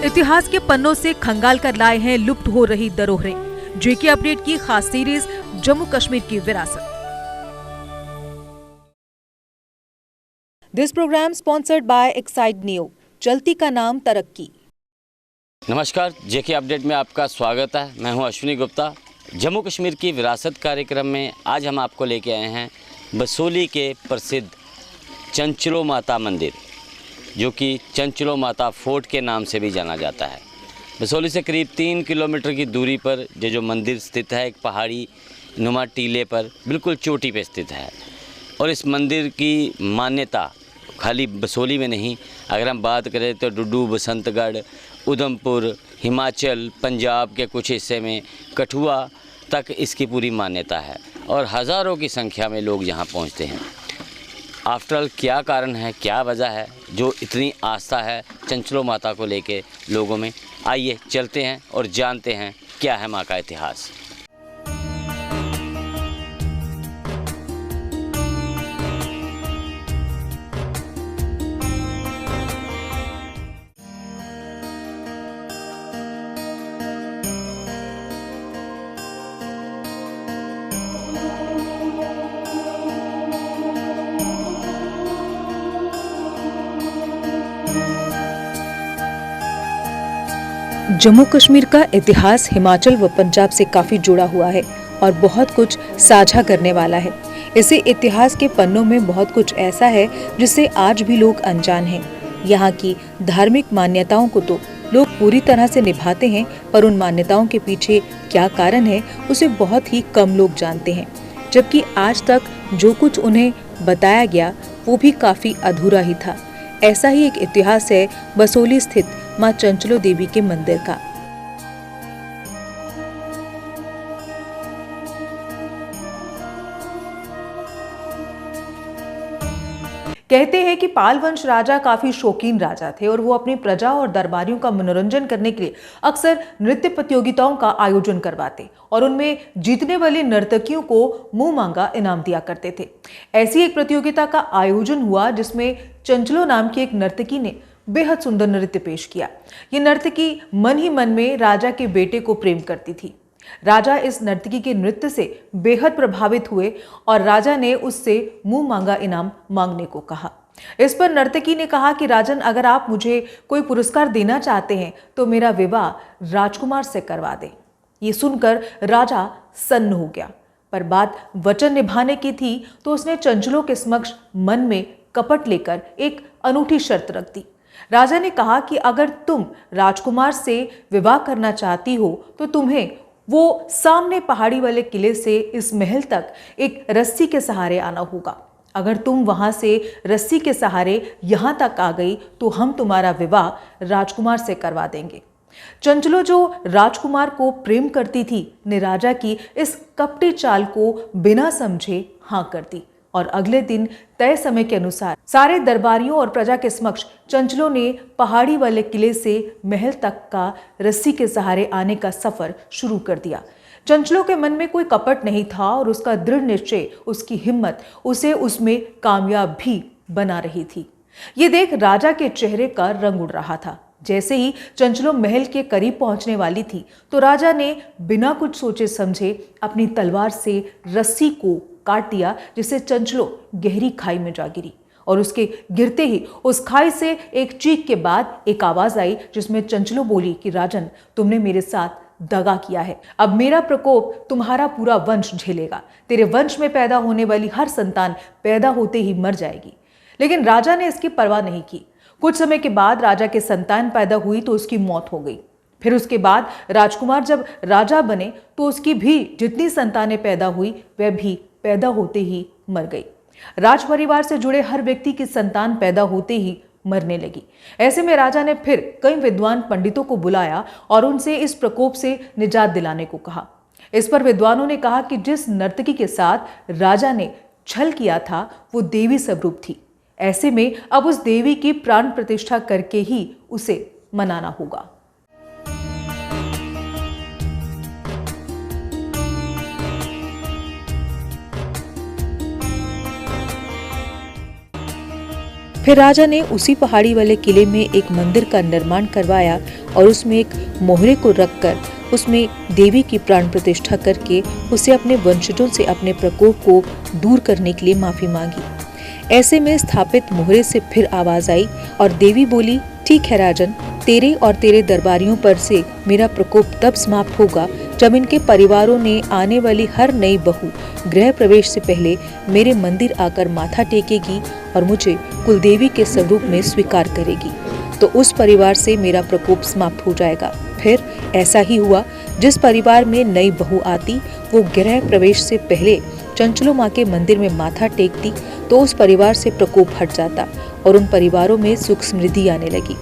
इतिहास के पन्नों से खंगाल कर लाए हैं लुप्त हो रही धरोहरें। जेके अपडेट की खास सीरीज जम्मू कश्मीर की विरासत। This programme sponsored by Exide Neo, चलती का नाम तरक्की। नमस्कार, जेके अपडेट में आपका स्वागत है। मैं हूं अश्विनी गुप्ता। जम्मू कश्मीर की विरासत कार्यक्रम में आज हम आपको लेके आए हैं बसोली के प्रसिद्ध चंचलो माता मंदिर, जो कि चंचलो माता फोर्ट के नाम से भी जाना जाता है। बसोली से करीब 3 किलोमीटर की दूरी पर ये जो मंदिर स्थित है, एक पहाड़ी नुमा टीले पर बिल्कुल चोटी पे स्थित है। और इस मंदिर की मान्यता खाली बसोली में नहीं, अगर हम बात करें तो डुड्डू, बसंतगढ़, उधमपुर, हिमाचल, पंजाब के कुछ हिस्से में, कठुआ तक इसकी पूरी मान्यता है और हज़ारों की संख्या में लोग यहाँ पहुँचते हैं। आफ्टर ऑल क्या कारण है, क्या वजह है जो इतनी आस्था है चंचलो माता को लेके लोगों में? आइए चलते हैं और जानते हैं क्या है माँ का इतिहास। जम्मू कश्मीर का इतिहास हिमाचल व पंजाब से काफी जुड़ा हुआ है और बहुत कुछ साझा करने वाला है। इसे इतिहास के पन्नों में बहुत कुछ ऐसा है जिससे आज भी लोग अनजान हैं। यहाँ की धार्मिक मान्यताओं को तो लोग पूरी तरह से निभाते हैं, पर उन मान्यताओं के पीछे क्या कारण है उसे बहुत ही कम लोग जानते हैं। जबकि आज तक जो कुछ उन्हें बताया गया वो भी काफी अधूरा ही था। ऐसा ही एक इतिहास है बसोली स्थित मां चंचलो देवी के मंदिर का। कहते हैं कि पाल वंश राजा काफी शौकीन राजा थे और वो अपनी प्रजा और दरबारियों का मनोरंजन करने के लिए अक्सर नृत्य प्रतियोगिताओं का आयोजन करवाते और उनमें जीतने वाले नर्तकियों को मुंह मांगा इनाम दिया करते थे। ऐसी एक प्रतियोगिता का आयोजन हुआ जिसमें चंचलो नाम की एक नर्तकी ने बेहद सुंदर नृत्य पेश किया। ये नर्तकी मन ही मन में राजा के बेटे को प्रेम करती थी। राजा इस नर्तकी के नृत्य से बेहद प्रभावित हुए और राजा ने उससे मुंह मांगा इनाम मांगने को कहा। इस पर नर्तकी ने कहा कि राजन, अगर आप मुझे कोई पुरस्कार देना चाहते हैं तो मेरा विवाह राजकुमार से करवा दें। ये सुनकर राजा सन्न हो गया, पर बात वचन निभाने की थी तो उसने चंचलो के समक्ष मन में कपट लेकर एक अनूठी शर्त रख दी। राजा ने कहा कि अगर तुम राजकुमार से विवाह करना चाहती हो तो तुम्हें वो सामने पहाड़ी वाले किले से इस महल तक एक रस्सी के सहारे आना होगा। अगर तुम वहां से रस्सी के सहारे यहां तक आ गई तो हम तुम्हारा विवाह राजकुमार से करवा देंगे। चंचलो, जो राजकुमार को प्रेम करती थी, ने राजा की इस कपटी चाल को बिना समझे हाँ कर दी और अगले दिन तय समय के अनुसार सारे दरबारियों और प्रजा के समक्ष चंचलो ने पहाड़ी वाले किले से महल तक का रस्सी के सहारे आने का सफर शुरू कर दिया। चंचलो के मन में कोई कपट नहीं था और उसका दृढ़ निश्चय, उसकी हिम्मत उसे उसमें कामयाब भी बना रही थी। ये देख राजा के चेहरे का रंग उड़ रहा था। जैसे ही चंचलो महल के करीब पहुंचने वाली थी तो राजा ने बिना कुछ सोचे समझे अपनी तलवार से रस्सी को काट दिया, जिससे चंचलो गहरी खाई में जा गिरी और उसके गिरते ही उस खाई से एक चीख के बाद एक आवाज आई जिसमें चंचलो बोली कि राजन, तुमने मेरे साथ दगा किया है। अब मेरा प्रकोप तुम्हारा पूरा वंश झेलेगा। तेरे वंश में पैदा होने वाली हर संतान पैदा होते ही मर जाएगी। लेकिन राजा ने इसकी परवाह नहीं की। कुछ समय के बाद राजा के संतान पैदा हुई तो उसकी मौत हो गई। फिर उसके बाद राजकुमार जब राजा बने तो उसकी भी जितनी संतानें पैदा हुई वह भी पैदा होते ही मर गई। राज परिवार से जुड़े हर व्यक्ति की संतान पैदा होते ही मरने लगी। ऐसे में राजा ने फिर कई विद्वान पंडितों को बुलाया और उनसे इस प्रकोप से निजात दिलाने को कहा। इस पर विद्वानों ने कहा कि जिस नर्तकी के साथ राजा ने छल किया था वो देवी स्वरूप थी। ऐसे में अब उस देवी की प्राण प्रतिष्ठा करके ही उसे मनाना होगा। फिर राजा ने उसी पहाड़ी वाले किले में एक मंदिर का निर्माण करवाया और उसमें एक मोहरे को रखकर उसमें देवी की प्राण प्रतिष्ठा करके उसे अपने वंशजों से अपने प्रकोप को दूर करने के लिए माफी मांगी। ऐसे में स्थापित मोहरे से फिर आवाज आई और देवी बोली, ठीक है राजन, तेरे और तेरे दरबारियों पर से मेरा प्रकोप तब समाप्त होगा जब इनके परिवारों ने आने वाली हर नई बहू गृह प्रवेश से पहले मेरे मंदिर आकर माथा टेकेगी और मुझे कुलदेवी के स्वरूप में स्वीकार करेगी, तो उस परिवार से मेरा प्रकोप समाप्त हो जाएगा। फिर ऐसा ही हुआ। जिस परिवार में नई बहू आती वो गृह प्रवेश से पहले चंचलो माँ के मंदिर में माथा टेकती तो उस परिवार से प्रकोप हट जाता और उन परिवारों में सुख समृद्धि आने लगी।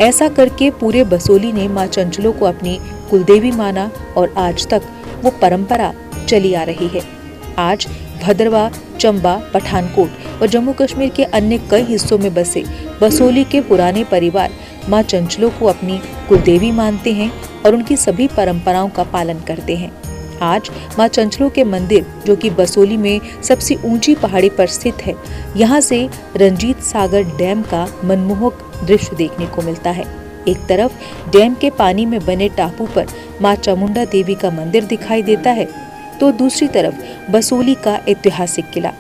ऐसा करके पूरे बसोली ने माँ चंचलो को अपनी कुलदेवी माना और आज तक वो परंपरा चली आ रही है। आज भद्रवा, चंबा, पठानकोट और जम्मू कश्मीर के अन्य कई हिस्सों में बसे बसोली के पुराने परिवार माँ चंचलो को अपनी कुलदेवी मानते हैं और उनकी सभी परंपराओं का पालन करते हैं। आज माँ चंचलो के मंदिर, जो कि बसोली में सबसे ऊंची पहाड़ी पर स्थित है, यहाँ से रंजीत सागर डैम का मनमोहक दृश्य देखने को मिलता है। एक तरफ डैम के पानी में बने टापू पर माँ चामुंडा देवी का मंदिर दिखाई देता है तो दूसरी तरफ बसोली का ऐतिहासिक किला।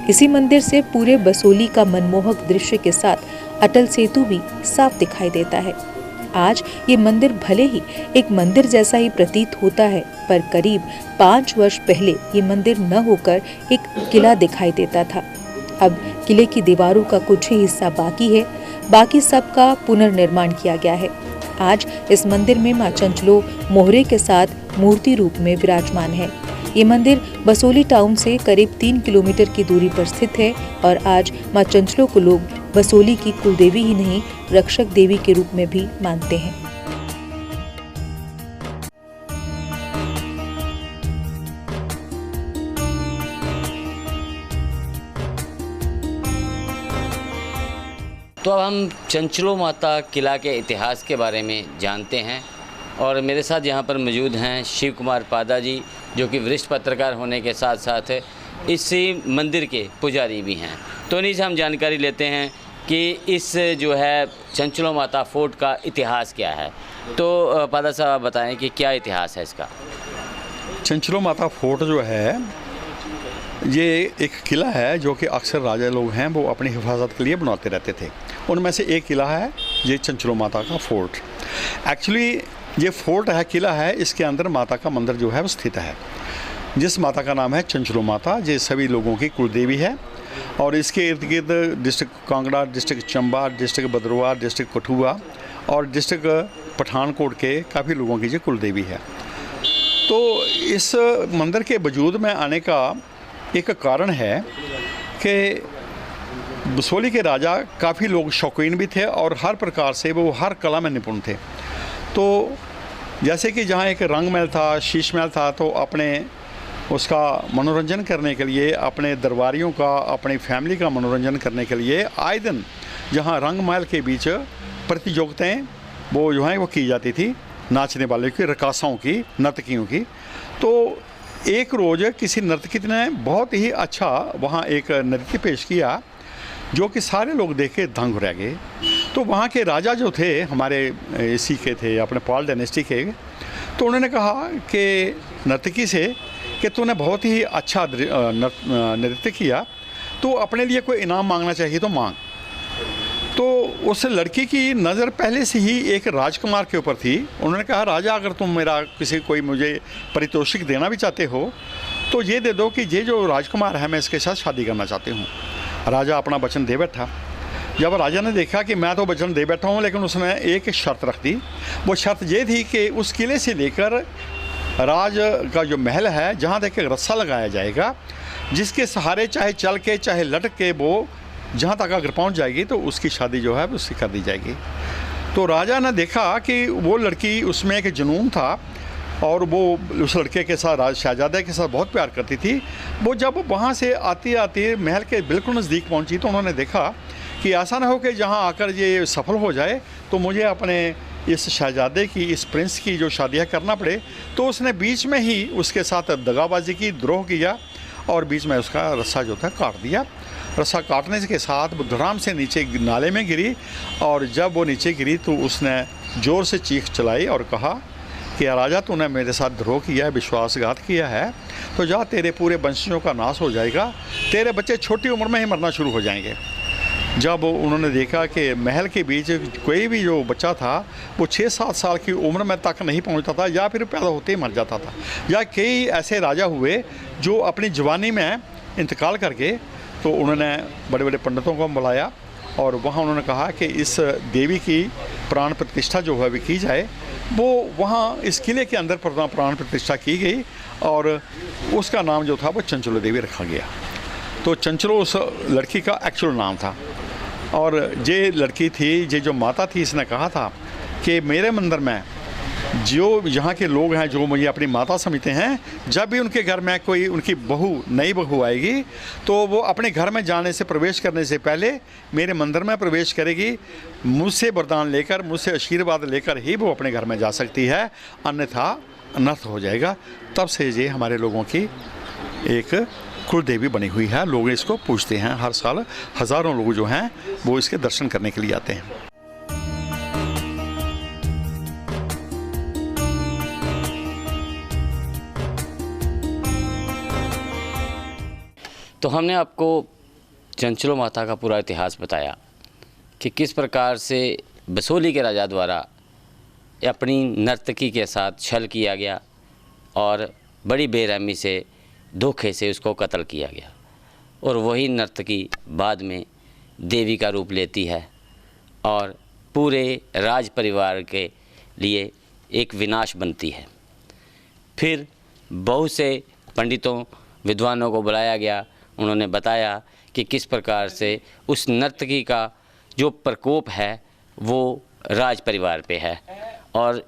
इसी मंदिर से पूरे बसोली का मनमोहक दृश्य के साथ अटल सेतु भी साफ दिखाई देता है। आज ये मंदिर भले ही एक मंदिर जैसा ही प्रतीत होता है, पर करीब 5 वर्ष पहले ये मंदिर न होकर एक किला दिखाई देता था। अब किले की दीवारों का कुछ ही हिस्सा बाकी है, बाकी सब का पुनर्निर्माण किया गया है। आज इस मंदिर में माँ चंचलो मोहरे के साथ मूर्ति रूप में विराजमान है। ये मंदिर बसोली टाउन से करीब 3 किलोमीटर की दूरी पर स्थित है और आज माँ चंचलो को लोग बसोली की कुलदेवी ही नहीं, रक्षक देवी के रूप में भी मानते हैं। तो अब हम चंचलो माता किला के इतिहास के बारे में जानते हैं और मेरे साथ यहाँ पर मौजूद हैं शिव कुमार पादा जी, जो कि वरिष्ठ पत्रकार होने के साथ साथ इसी मंदिर के पुजारी भी हैं। तो इन्हीं से हम जानकारी लेते हैं कि इस जो है चंचलो माता फोर्ट का इतिहास क्या है। तो पादा साहब बताएं कि क्या इतिहास है इसका। चंचलो माता फोर्ट जो है ये एक किला है जो कि अक्सर राजा लोग हैं वो अपनी हिफाजत के लिए बनाते रहते थे। उनमें से एक किला है ये चंचलो माता का फोर्ट। एक्चुअली ये फोर्ट है, किला है, इसके अंदर माता का मंदिर जो है वो स्थित है, जिस माता का नाम है चंचलो माता। ये सभी लोगों की कुलदेवी है और इसके इर्द गिर्द district Kangra, district Chamba, district Bhadarwah, district Kathua और डिस्ट्रिक्ट पठानकोट के काफ़ी लोगों की ये कुलदेवी है। तो इस मंदिर के वजूद में आने का एक कारण है कि बसोली के राजा काफ़ी लोग शौकीन भी थे और हर प्रकार से वो हर कला में निपुण थे। तो जैसे कि जहाँ एक रंग महल था, शीश महल था, तो अपने उसका मनोरंजन करने के लिए, अपने दरबारियों का, अपनी फैमिली का मनोरंजन करने के लिए आए दिन जहाँ रंग महल के बीच प्रतियोगिताएँ वो जो हैं वो की जाती थी, नाचने वाले की, रकासाओं की, नर्तकियों की। तो एक रोज़ किसी नर्तकी ने बहुत ही अच्छा वहाँ एक नृत्य पेश किया जो कि सारे लोग देख के दंग रह गए। तो वहाँ के राजा जो थे हमारे इसी के थे, अपने पाल डायनेस्टी के, तो उन्होंने कहा कि नर्तकी से कि तूने बहुत ही अच्छा नृत्य किया, तो अपने लिए कोई इनाम मांगना चाहिए तो मांग। तो उस लड़की की नज़र पहले से ही एक राजकुमार के ऊपर थी। उन्होंने कहा, राजा अगर तुम मेरा कोई मुझे पारितोषिक देना भी चाहते हो तो ये दे दो कि ये जो राजकुमार है मैं इसके साथ शादी करना चाहती हूँ। राजा अपना वचन दे बैठा। जब राजा ने देखा कि मैं तो वचन दे बैठा हूँ, लेकिन उसने एक शर्त रख दी। वो शर्त ये थी कि उस किले से लेकर राज का जो महल है, जहाँ तक एक रस्सा लगाया जाएगा जिसके सहारे चाहे चल के चाहे लटक के वो जहाँ तक अगर पहुँच जाएगी तो उसकी शादी जो है उससे कर दी जाएगी। तो राजा ने देखा कि वो लड़की, उसमें एक जुनून था और वो उस लड़के के साथ, शहजादे के साथ बहुत प्यार करती थी। वो जब वहाँ से आती आती महल के बिल्कुल नज़दीक पहुँची तो उन्होंने देखा कि ऐसा ना हो कि जहाँ आकर ये सफल हो जाए तो मुझे अपने इस शहजादे की, इस प्रिंस की जो शादियाँ करना पड़े। तो उसने बीच में ही उसके साथ दगाबाजी की, द्रोह किया और बीच में उसका रस्सा जो था काट दिया। रस्सा काटने के साथ वो धड़ाम से नीचे नाले में गिरी, और जब वो नीचे गिरी तो उसने ज़ोर से चीख चलाई और कहा कि राजा, तूने मेरे साथ द्रोह किया है, विश्वासघात किया है, तो जा, तेरे पूरे वंशजों का नाश हो जाएगा, तेरे बच्चे छोटी उम्र में ही मरना शुरू हो जाएंगे। जब उन्होंने देखा कि महल के बीच कोई भी जो बच्चा था वो 6-7 साल की उम्र में तक नहीं पहुंचता था, या फिर पैदा होते ही मर जाता था, या कई ऐसे राजा हुए जो अपनी जवानी में इंतकाल करके, तो उन्होंने बड़े बड़े पंडितों को बुलाया और वहाँ उन्होंने कहा कि इस देवी की प्राण प्रतिष्ठा जो है भी की जाए। वो वहाँ इस किले के अंदर प्राण प्रतिष्ठा की गई और उसका नाम जो था वो चंचलो देवी रखा गया। तो चंचलो उस लड़की का एक्चुअल नाम था। और ये लड़की थी, ये जो माता थी, इसने कहा था कि मेरे मंदिर में जो यहाँ के लोग हैं जो मुझे अपनी माता समझते हैं, जब भी उनके घर में कोई उनकी नई बहू आएगी तो वो अपने घर में जाने से, प्रवेश करने से पहले मेरे मंदिर में प्रवेश करेगी, मुझसे वरदान लेकर, मुझसे आशीर्वाद लेकर ही वो अपने घर में जा सकती है, अन्यथा अनर्थ हो जाएगा। तब से ये हमारे लोगों की एक कुल देवी बनी हुई है। लोग इसको पूजते हैं, हर साल हज़ारों लोग जो हैं वो इसके दर्शन करने के लिए आते हैं। तो हमने आपको चंचलो माता का पूरा इतिहास बताया कि किस प्रकार से बसोली के राजा द्वारा अपनी नर्तकी के साथ छल किया गया और बड़ी बेरहमी से, धोखे से उसको कत्ल किया गया, और वही नर्तकी बाद में देवी का रूप लेती है और पूरे राज परिवार के लिए एक विनाश बनती है। फिर बहुत से पंडितों, विद्वानों को बुलाया गया, उन्होंने बताया कि किस प्रकार से उस नर्तकी का जो प्रकोप है वो राज परिवार पे है, और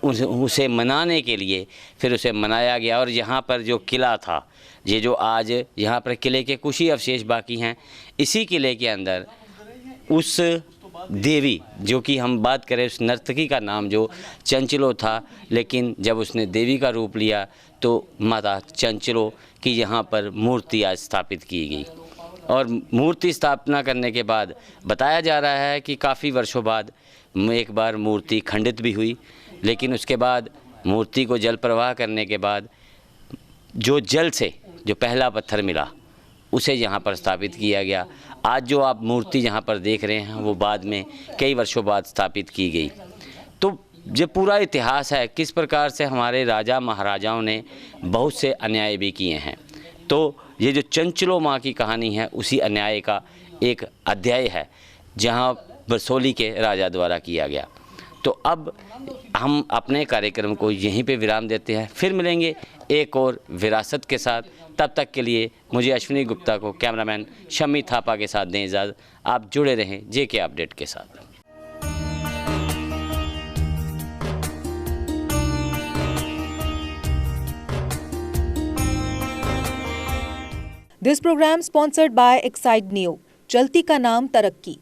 उसे मनाने के लिए फिर उसे मनाया गया। और यहाँ पर जो किला था, ये जो आज यहाँ पर किले के कुछ ही अवशेष बाकी हैं, इसी किले के अंदर उस देवी, जो कि हम बात करें उस नर्तकी का नाम जो चंचलो था, लेकिन जब उसने देवी का रूप लिया तो माता चंचलो की यहाँ पर मूर्ति आज स्थापित की गई। और मूर्ति स्थापना करने के बाद बताया जा रहा है कि काफ़ी वर्षों बाद एक बार मूर्ति खंडित भी हुई, लेकिन उसके बाद मूर्ति को जल प्रवाह करने के बाद जो जल से जो पहला पत्थर मिला उसे यहाँ पर स्थापित किया गया। आज जो आप मूर्ति यहाँ पर देख रहे हैं वो बाद में कई वर्षों बाद स्थापित की गई। तो ये पूरा इतिहास है किस प्रकार से हमारे राजा महाराजाओं ने बहुत से अन्याय भी किए हैं। तो ये जो चंचलो माँ की कहानी है उसी अन्याय का एक अध्याय है जहाँ बसोली के राजा द्वारा किया गया। तो अब हम अपने कार्यक्रम को यहीं पे विराम देते हैं, फिर मिलेंगे एक और विरासत के साथ। तब तक के लिए मुझे अश्विनी गुप्ता को, कैमरामैन शम्मी थापा के साथ दें इजाज़त। आप जुड़े रहें जेके अपडेट के साथ। This program sponsored by Excite Neo. चलती का नाम तरक्की।